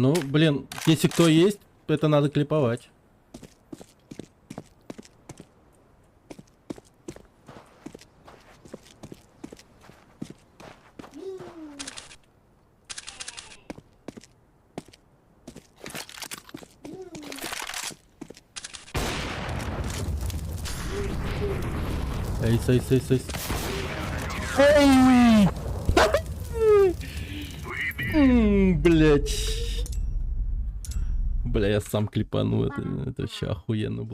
Ну, блин, если кто есть, это надо клиповать. Эйс, эйс, эйс, эйс. Эй! Блять. Бля, я сам клипанул, это вообще охуенно было.